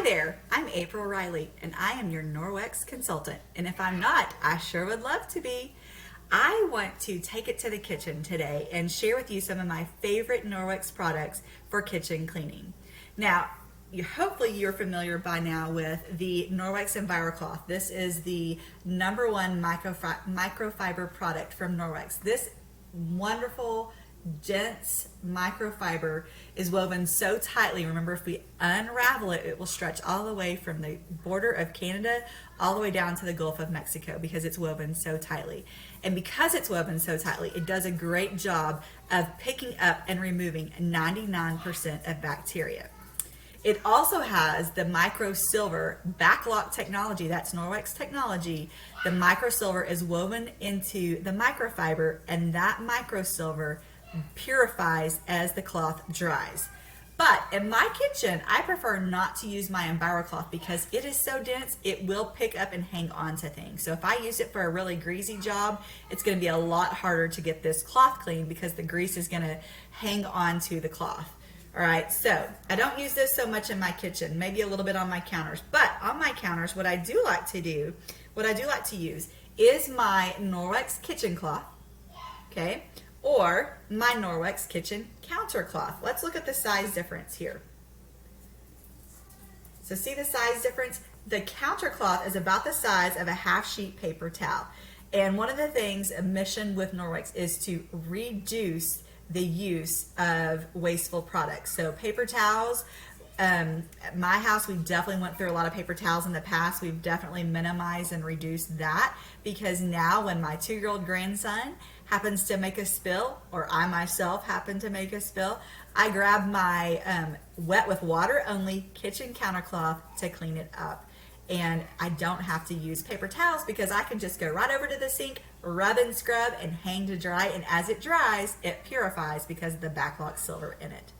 there, I'm April Riley, and I am your Norwex consultant. And if I'm not, I sure would love to be. I want to take it to the kitchen today and share with you some of my favorite Norwex products for kitchen cleaning. Now, hopefully you're familiar by now with the Norwex EnviroCloth. This is the #1 microfiber product from Norwex. This wonderful dense microfiber is woven so tightly. Remember, if we unravel it, it will stretch all the way from the border of Canada all the way down to the Gulf of Mexico because it's woven so tightly. And because it's woven so tightly, it does a great job of picking up and removing 99% of bacteria. It also has the microsilver backlock technology. That's Norwex technology. The microsilver is woven into the microfiber, and that microsilver purifies as the cloth dries. But in my kitchen, I prefer not to use my EnviroCloth because it is so dense, it will pick up and hang on to things. So if I use it for a really greasy job, it's going to be a lot harder to get this cloth clean because the grease is going to hang on to the cloth. All right, so I don't use this so much in my kitchen, maybe a little bit on my counters, but on my counters, what I do like to use is my Norwex kitchen cloth, okay, or my Norwex kitchen counter cloth. Let's look at the size difference here. So see the size difference? The counter cloth is about the size of a half sheet paper towel. And one of the things, a mission with Norwex is to reduce the use of wasteful products. So paper towels, at my house, we definitely went through a lot of paper towels in the past. We've definitely minimized and reduced that because now when my 2-year-old grandson happens to make a spill, or I myself happen to make a spill, I grab my wet with water only kitchen counter cloth to clean it up. And I don't have to use paper towels because I can just go right over to the sink, rub and scrub, and hang to dry. And as it dries, it purifies because of the backlock silver in it.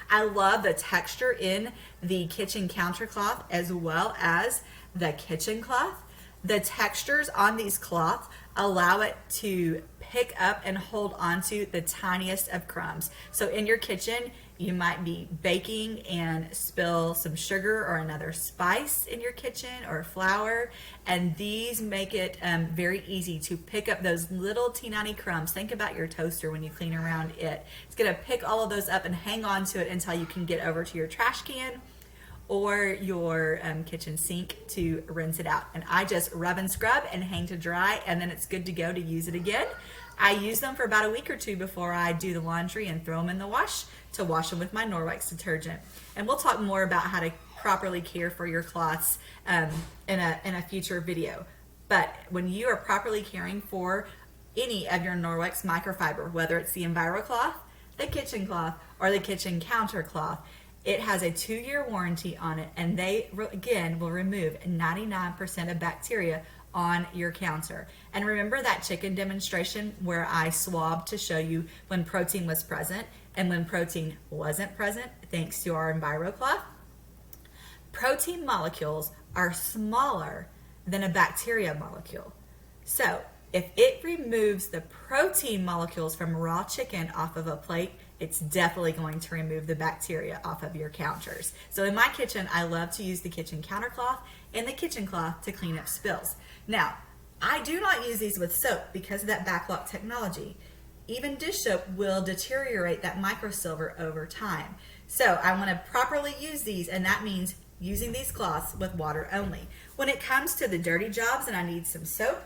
I love the texture in the kitchen counter cloth as well as the kitchen cloth. The textures on these cloths allow it to pick up and hold onto the tiniest of crumbs. So in your kitchen, you might be baking and spill some sugar or another spice in your kitchen or flour, and these make it very easy to pick up those little teeny crumbs. Think about your toaster when you clean around it. It's going to pick all of those up and hang on to it until you can get over to your trash can or your kitchen sink to rinse it out. And I just rub and scrub and hang to dry, and then it's good to go to use it again. I use them for about a week or two before I do the laundry and throw them in the wash to wash them with my Norwex detergent. And we'll talk more about how to properly care for your cloths in a future video. But when you are properly caring for any of your Norwex microfiber, whether it's the EnviroCloth, the kitchen cloth, or the kitchen counter cloth, it has a 2-year warranty on it, and they, again, will remove 99% of bacteria on your counter. And remember that chicken demonstration where I swabbed to show you when protein was present and when protein wasn't present, thanks to our EnviroCloth? Protein molecules are smaller than a bacteria molecule. So if it removes the protein molecules from raw chicken off of a plate, it's definitely going to remove the bacteria off of your counters. So in my kitchen, I love to use the kitchen counter cloth and the kitchen cloth to clean up spills. Now, I do not use these with soap because of that backlock technology. Even dish soap will deteriorate that microsilver over time. So I want to properly use these, and that means using these cloths with water only. When it comes to the dirty jobs and I need some soap,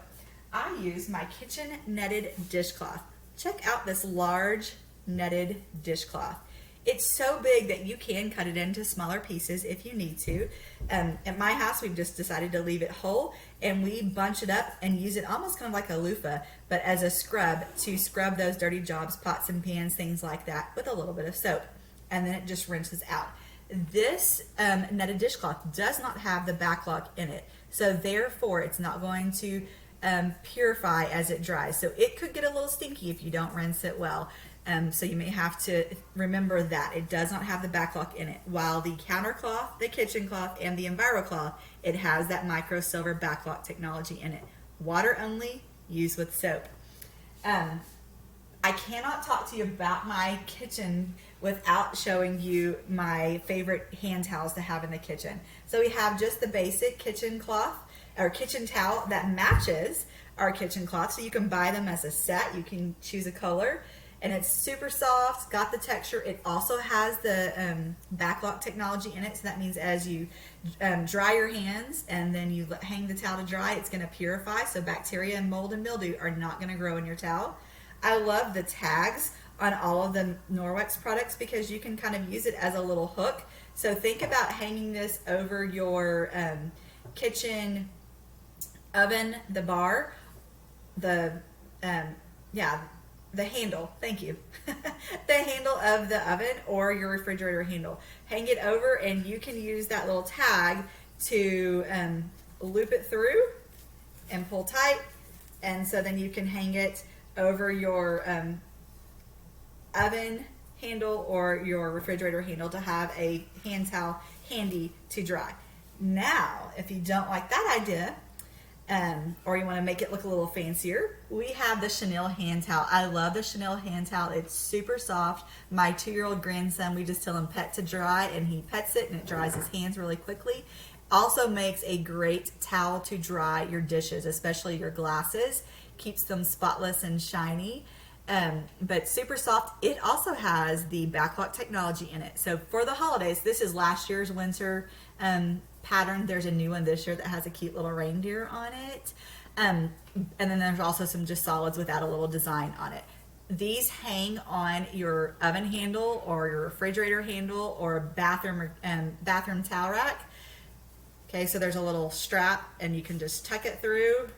I use my kitchen netted dishcloth. Check out this large netted dishcloth. It's so big that you can cut it into smaller pieces if you need to. At my house, we've just decided to leave it whole, and we bunch it up and use it almost kind of like a loofah, but as a scrub to scrub those dirty jobs, pots and pans, things like that, with a little bit of soap. And then it just rinses out. This netted dishcloth does not have the backlock in it, so therefore it's not going to purify as it dries. So it could get a little stinky if you don't rinse it well. So you may have to remember that it does not have the backlock in it. While the counter cloth, the kitchen cloth, and the EnviroCloth, it has that microsilver backlock technology in it. Water only, use with soap. I cannot talk to you about my kitchen without showing you my favorite hand towels to have in the kitchen. So we have just the basic kitchen cloth or kitchen towel that matches our kitchen cloth. So you can buy them as a set. You can choose a color, and it's super soft, got the texture. It also has the backlock technology in it. So that means as you dry your hands and then you hang the towel to dry, it's going to purify. So bacteria and mold and mildew are not going to grow in your towel. I love the tags on all of the Norwex products because you can kind of use it as a little hook. So think about hanging this over your kitchen oven, the bar, the handle, thank you. The handle of the oven or your refrigerator handle. Hang it over and you can use that little tag to loop it through and pull tight. And so then you can hang it over your oven handle or your refrigerator handle to have a hand towel handy to dry. Now, if you don't like that idea, or you want to make it look a little fancier, we have the Chanel hand towel. I love the Chanel hand towel. It's super soft. My 2-year-old grandson, we just tell him pet to dry, and he pets it and it dries his hands really quickly. Also makes a great towel to dry your dishes, especially your glasses. Keeps them spotless and shiny. But super soft. It also has the backlock technology in it. So for the holidays, this is last year's winter pattern. There's a new one this year that has a cute little reindeer on it. And then there's also some just solids without a little design on it. These hang on your oven handle or your refrigerator handle or bathroom towel rack. Okay, so there's a little strap and you can just tuck it through,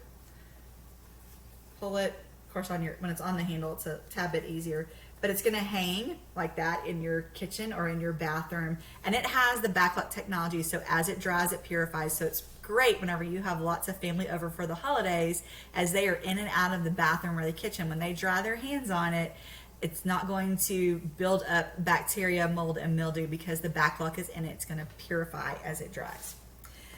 pull it. Of course, when it's on the handle, it's a tad bit easier. But it's going to hang like that in your kitchen or in your bathroom. And it has the backlock technology, so as it dries, it purifies. So it's great whenever you have lots of family over for the holidays, as they are in and out of the bathroom or the kitchen. When they dry their hands on it, it's not going to build up bacteria, mold, and mildew because the backlock is in it. It's going to purify as it dries.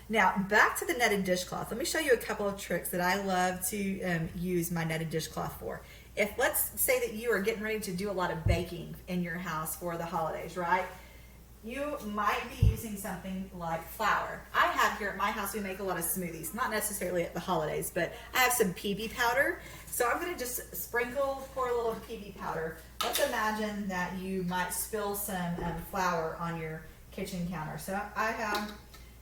Now, back to the netted dishcloth. Let me show you a couple of tricks that I love to use my netted dishcloth for. If let's say that you are getting ready to do a lot of baking in your house for the holidays, right? You might be using something like flour. I have here at my house, we make a lot of smoothies, not necessarily at the holidays, but I have some PB powder. So I'm going to just pour a little PB powder. Let's imagine that you might spill some flour on your kitchen counter. So I have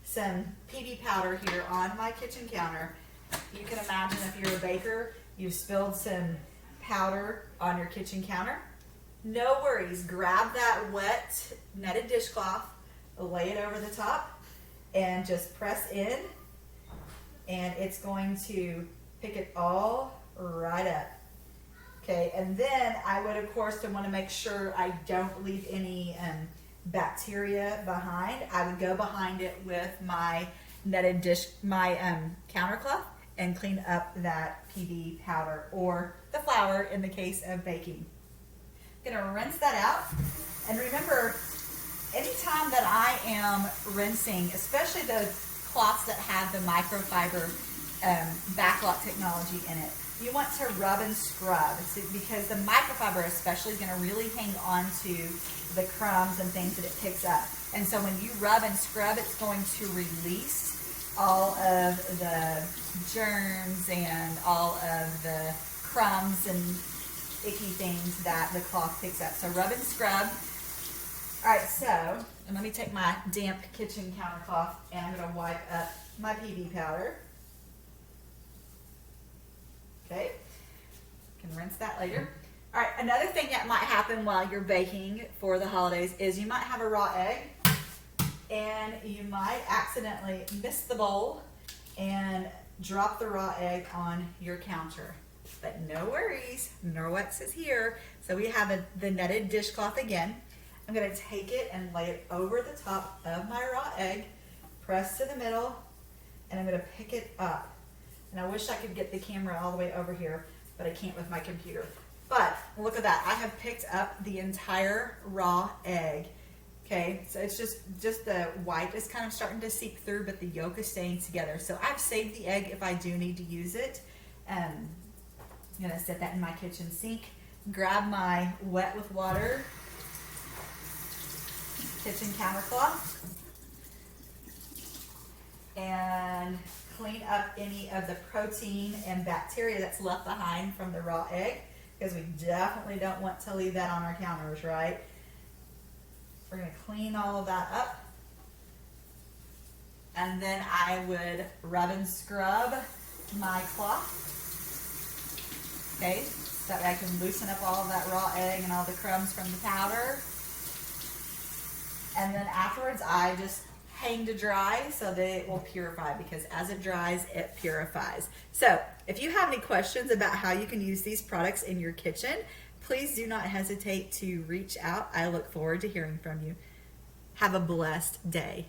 some PB powder here on my kitchen counter. You can imagine if you're a baker, you've spilled some powder on your kitchen counter. No worries, grab that wet netted dishcloth, lay it over the top, and just press in, and it's going to pick it all right up. Okay, and then I would, of course, want to make sure I don't leave any bacteria behind. I would go behind it with my counter cloth and clean up that PB powder or the flour in the case of baking. I'm gonna rinse that out. And remember, anytime that I am rinsing, especially the cloths that have the microfiber backlock technology in it, you want to rub and scrub because the microfiber especially is going to really hang on to the crumbs and things that it picks up. And so when you rub and scrub, it's going to release all of the germs and all of the crumbs and icky things that the cloth picks up. So rub and scrub. All right, so and let me take my damp kitchen counter cloth and I'm going to wipe up my PB powder. Okay, can rinse that later. All right, another thing that might happen while you're baking for the holidays is you might have a raw egg and you might accidentally miss the bowl and drop the raw egg on your counter. But no worries, Norwex is here. So we have the netted dishcloth again. I'm gonna take it and lay it over the top of my raw egg, press to the middle, and I'm gonna pick it up. And I wish I could get the camera all the way over here, but I can't with my computer. But look at that, I have picked up the entire raw egg. Okay, so it's just the white is kind of starting to seep through, but the yolk is staying together. So I've saved the egg if I do need to use it. I'm gonna set that in my kitchen sink, grab my wet with water kitchen countercloth and clean up any of the protein and bacteria that's left behind from the raw egg, because we definitely don't want to leave that on our counters, right? We're going to clean all of that up. And then I would rub and scrub my cloth. Okay, so that way I can loosen up all of that raw egg and all the crumbs from the powder. And then afterwards I just hang to dry so that it will purify, because as it dries, it purifies. So if you have any questions about how you can use these products in your kitchen, please do not hesitate to reach out. I look forward to hearing from you. Have a blessed day.